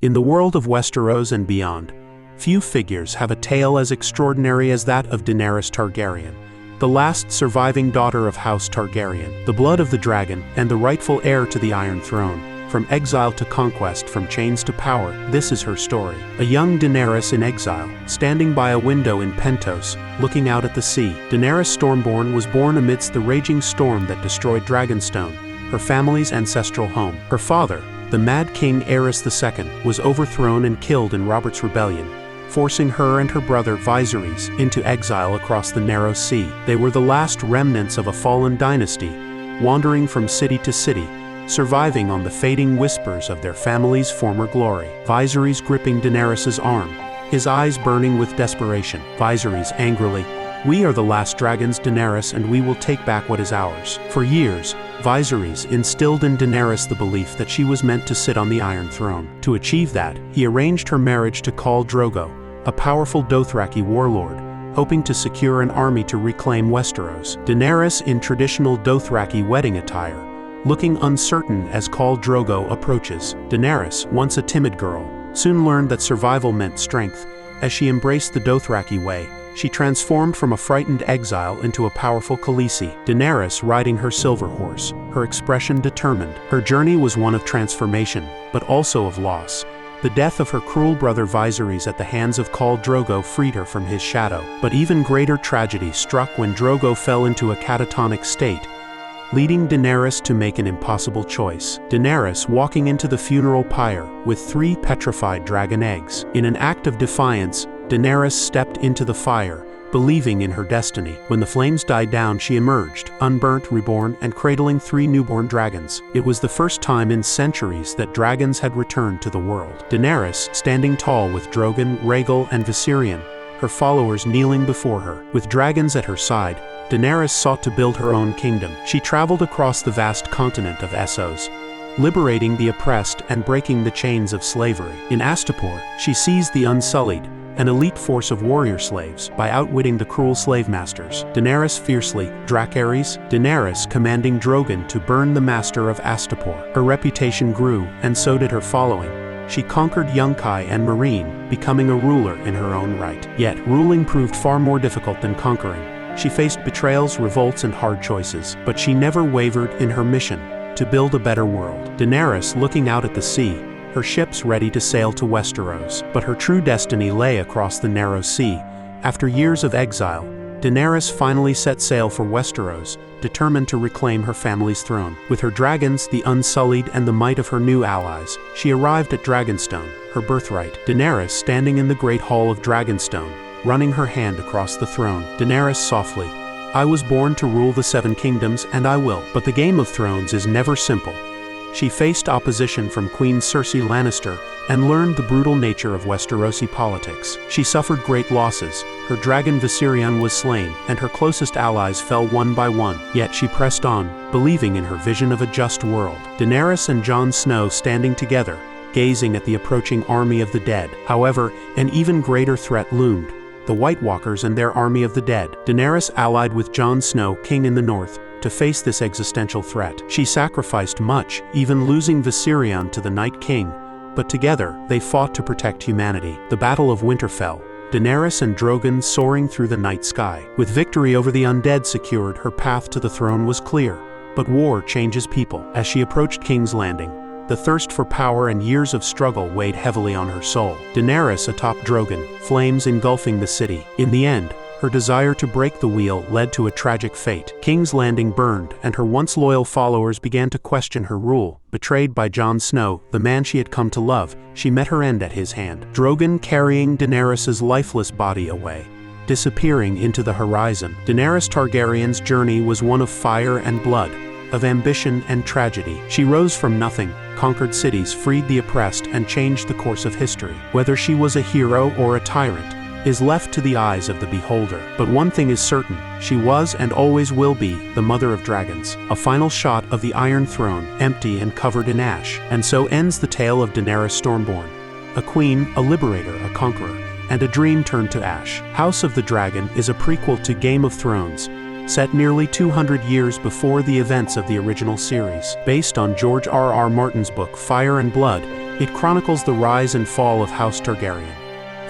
In the world of Westeros and beyond, few figures have a tale as extraordinary as that of Daenerys Targaryen, the last surviving daughter of House Targaryen, the blood of the dragon, and the rightful heir to the Iron Throne. From exile to conquest, from chains to power, this is her story. A young Daenerys in exile, standing by a window in Pentos, looking out at the sea. Daenerys Stormborn was born amidst the raging storm that destroyed Dragonstone, her family's ancestral home. Her father, the Mad King Aerys II, was overthrown and killed in Robert's rebellion, forcing her and her brother Viserys into exile across the narrow sea. They were the last remnants of a fallen dynasty, wandering from city to city, surviving on the fading whispers of their family's former glory. Viserys gripping Daenerys' arm, his eyes burning with desperation. Viserys angrily, "We are the last dragons, Daenerys, and we will take back what is ours." For years, Viserys instilled in Daenerys the belief that she was meant to sit on the Iron Throne. To achieve that, he arranged her marriage to Khal Drogo, a powerful Dothraki warlord, hoping to secure an army to reclaim Westeros. Daenerys in traditional Dothraki wedding attire, looking uncertain as Khal Drogo approaches. Daenerys, once a timid girl, soon learned that survival meant strength. As she embraced the Dothraki way, she transformed from a frightened exile into a powerful Khaleesi. Daenerys riding her silver horse, her expression determined. Her journey was one of transformation, but also of loss. The death of her cruel brother Viserys at the hands of Khal Drogo freed her from his shadow. But even greater tragedy struck when Drogo fell into a catatonic state, leading Daenerys to make an impossible choice. Daenerys walking into the funeral pyre with 3 petrified dragon eggs. In an act of defiance, Daenerys stepped into the fire, believing in her destiny. When the flames died down, she emerged, unburnt, reborn, and cradling 3 newborn dragons. It was the first time in centuries that dragons had returned to the world. Daenerys, standing tall with Drogon, Rhaegal, and Viserion, her followers kneeling before her. With dragons at her side, Daenerys sought to build her own kingdom. She traveled across the vast continent of Essos, liberating the oppressed and breaking the chains of slavery. In Astapor, she seized the Unsullied, an elite force of warrior slaves, by outwitting the cruel slave masters. Daenerys fiercely, Daenerys commanding Drogon to burn the master of Astapor. Her reputation grew, and so did her following. She conquered Yunkai and Meereen, becoming a ruler in her own right. Yet, ruling proved far more difficult than conquering. She faced betrayals, revolts, and hard choices, but she never wavered in her mission to build a better world. Daenerys looking out at the sea, her ships ready to sail to Westeros. But her true destiny lay across the narrow sea. After years of exile, Daenerys finally set sail for Westeros, determined to reclaim her family's throne. With her dragons, the Unsullied, and the might of her new allies, she arrived at Dragonstone, her birthright. Daenerys standing in the great hall of Dragonstone, running her hand across the throne. Daenerys softly, "I was born to rule the 7 kingdoms, and I will." But the Game of Thrones is never simple. She faced opposition from Queen Cersei Lannister and learned the brutal nature of Westerosi politics. She suffered great losses. Her dragon Viserion was slain, and her closest allies fell one by one. Yet she pressed on, believing in her vision of a just world. Daenerys and Jon Snow standing together, gazing at the approaching army of the dead. However, an even greater threat loomed: the White Walkers and their army of the dead. Daenerys allied with Jon Snow, king in the north, to face this existential threat. She sacrificed much, even losing Viserion to the Night King, but together they fought to protect humanity. The Battle of Winterfell, Daenerys and Drogon soaring through the night sky. With victory over the undead secured, her path to the throne was clear. But war changes people. As she approached King's Landing, the thirst for power and years of struggle weighed heavily on her soul. Daenerys atop Drogon, flames engulfing the city. In the end, her desire to break the wheel led to a tragic fate. King's Landing burned, and her once loyal followers began to question her rule. Betrayed by Jon Snow, the man she had come to love, she met her end at his hand. Drogon carrying Daenerys' lifeless body away, disappearing into the horizon. Daenerys Targaryen's journey was one of fire and blood, of ambition and tragedy. She rose from nothing, conquered cities, freed the oppressed, and changed the course of history. Whether she was a hero or a tyrant is left to the eyes of the beholder. But one thing is certain: she was and always will be the mother of dragons. A final shot of the Iron Throne, empty and covered in ash. And so ends the tale of Daenerys Stormborn, a queen, a liberator, a conqueror, and a dream turned to ash. House of the Dragon is a prequel to Game of Thrones, set nearly 200 years before the events of the original series. Based on George R.R. Martin's book Fire and Blood, It chronicles the rise and fall of House Targaryen,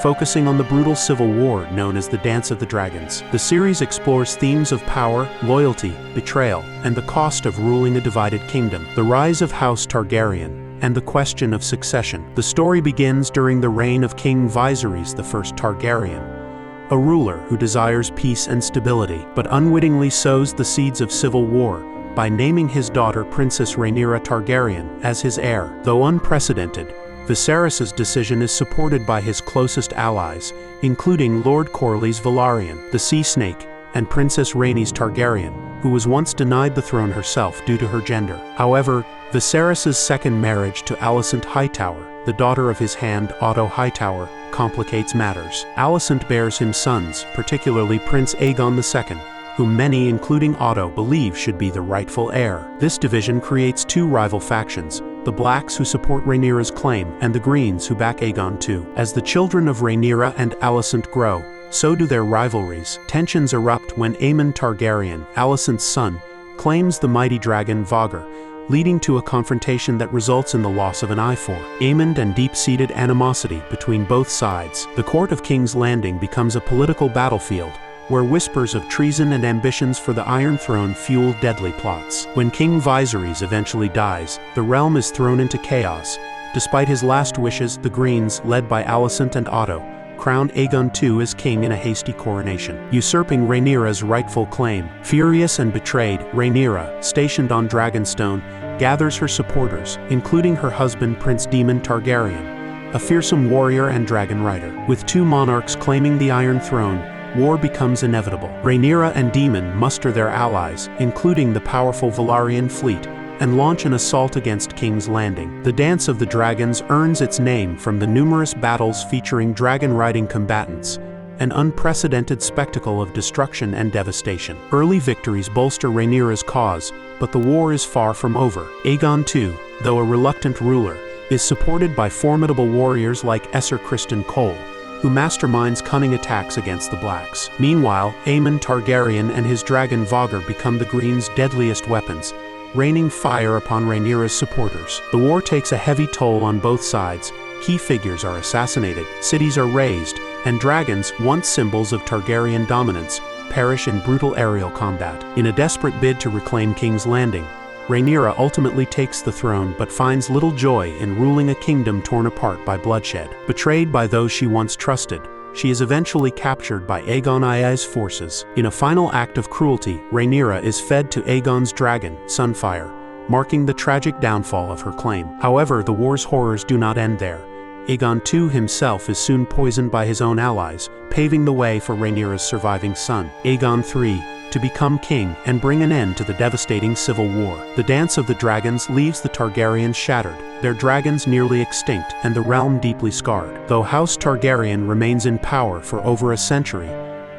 focusing on the brutal civil war known as the Dance of the Dragons. The series explores themes of power, loyalty, betrayal, and the cost of ruling a divided kingdom. The rise of House Targaryen and the question of succession. The story begins during the reign of King Viserys I Targaryen, a ruler who desires peace and stability, but unwittingly sows the seeds of civil war by naming his daughter Princess Rhaenyra Targaryen as his heir. Though unprecedented, Viserys' decision is supported by his closest allies, including Lord Corlys Velaryon, the Sea Snake, and Princess Rhaenys Targaryen, who was once denied the throne herself due to her gender. However, Viserys' second marriage to Alicent Hightower, the daughter of his hand Otto Hightower, complicates matters. Alicent bears him sons, particularly Prince Aegon II, whom many, including Otto, believe should be the rightful heir. This division creates two rival factions, the Blacks who support Rhaenyra's claim, and the Greens who back Aegon II. As the children of Rhaenyra and Alicent grow, so do their rivalries. Tensions erupt when Aemon Targaryen, Alicent's son, claims the mighty dragon Vhagar, leading to a confrontation that results in the loss of an eye for Aemon and deep-seated animosity between both sides. The court of King's Landing becomes a political battlefield, where whispers of treason and ambitions for the Iron Throne fuel deadly plots. When King Viserys eventually dies, the realm is thrown into chaos. Despite his last wishes, the Greens, led by Alicent and Otto, crowned Aegon II as king in a hasty coronation, usurping Rhaenyra's rightful claim. Furious and betrayed, Rhaenyra, stationed on Dragonstone, gathers her supporters, including her husband Prince Daemon Targaryen, a fearsome warrior and dragon rider. With two monarchs claiming the Iron Throne, war becomes inevitable. Rhaenyra and Daemon muster their allies, including the powerful Velaryon fleet, and launch an assault against King's Landing. The Dance of the Dragons earns its name from the numerous battles featuring dragon-riding combatants, an unprecedented spectacle of destruction and devastation. Early victories bolster Rhaenyra's cause, but the war is far from over. Aegon II, though a reluctant ruler, is supported by formidable warriors like Esser Criston Cole, who masterminds cunning attacks against the Blacks. Meanwhile, Aemon Targaryen and his dragon Vhagar become the Greens' deadliest weapons, raining fire upon Rhaenyra's supporters. The war takes a heavy toll on both sides. Key figures are assassinated, cities are razed, and dragons, once symbols of Targaryen dominance, perish in brutal aerial combat. In a desperate bid to reclaim King's Landing, Rhaenyra ultimately takes the throne but finds little joy in ruling a kingdom torn apart by bloodshed. Betrayed by those she once trusted, she is eventually captured by Aegon II's forces. In a final act of cruelty, Rhaenyra is fed to Aegon's dragon, Sunfire, marking the tragic downfall of her claim. However, the war's horrors do not end there. Aegon II himself is soon poisoned by his own allies, paving the way for Rhaenyra's surviving son, Aegon III, to become king and bring an end to the devastating civil war. The Dance of the Dragons leaves the Targaryens shattered, their dragons nearly extinct, and the realm deeply scarred. Though House Targaryen remains in power for over a century,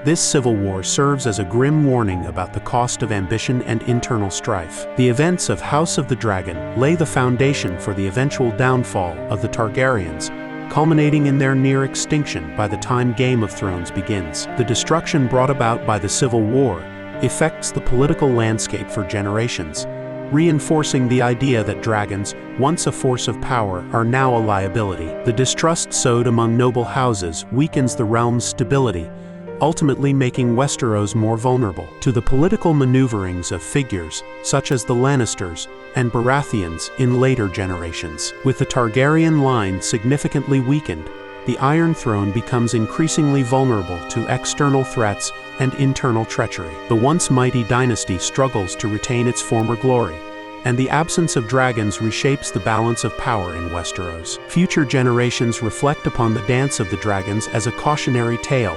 this civil war serves as a grim warning about the cost of ambition and internal strife. The events of House of the Dragon lay the foundation for the eventual downfall of the Targaryens, culminating in their near extinction by the time Game of Thrones begins. The destruction brought about by the Civil War affects the political landscape for generations, reinforcing the idea that dragons, once a force of power, are now a liability. The distrust sowed among noble houses weakens the realm's stability, ultimately making Westeros more vulnerable to the political maneuverings of figures such as the Lannisters and Baratheons in later generations. With the Targaryen line significantly weakened, the Iron Throne becomes increasingly vulnerable to external threats and internal treachery. The once mighty dynasty struggles to retain its former glory, and the absence of dragons reshapes the balance of power in Westeros. Future generations reflect upon the Dance of the Dragons as a cautionary tale,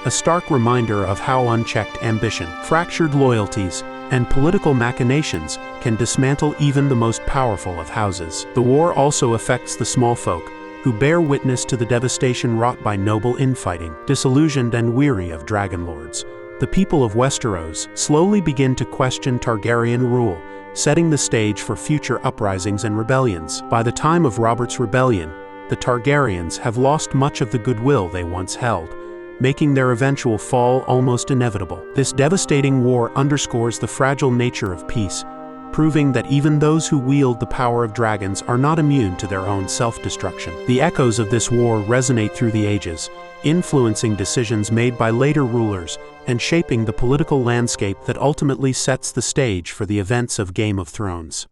a stark reminder of how unchecked ambition, fractured loyalties, and political machinations can dismantle even the most powerful of houses. The war also affects the small folk, who bear witness to the devastation wrought by noble infighting. Disillusioned and weary of dragonlords, the people of Westeros slowly begin to question Targaryen rule, setting the stage for future uprisings and rebellions. By the time of Robert's Rebellion, the Targaryens have lost much of the goodwill they once held, making their eventual fall almost inevitable. This devastating war underscores the fragile nature of peace, proving that even those who wield the power of dragons are not immune to their own self-destruction. The echoes of this war resonate through the ages, influencing decisions made by later rulers and shaping the political landscape that ultimately sets the stage for the events of Game of Thrones.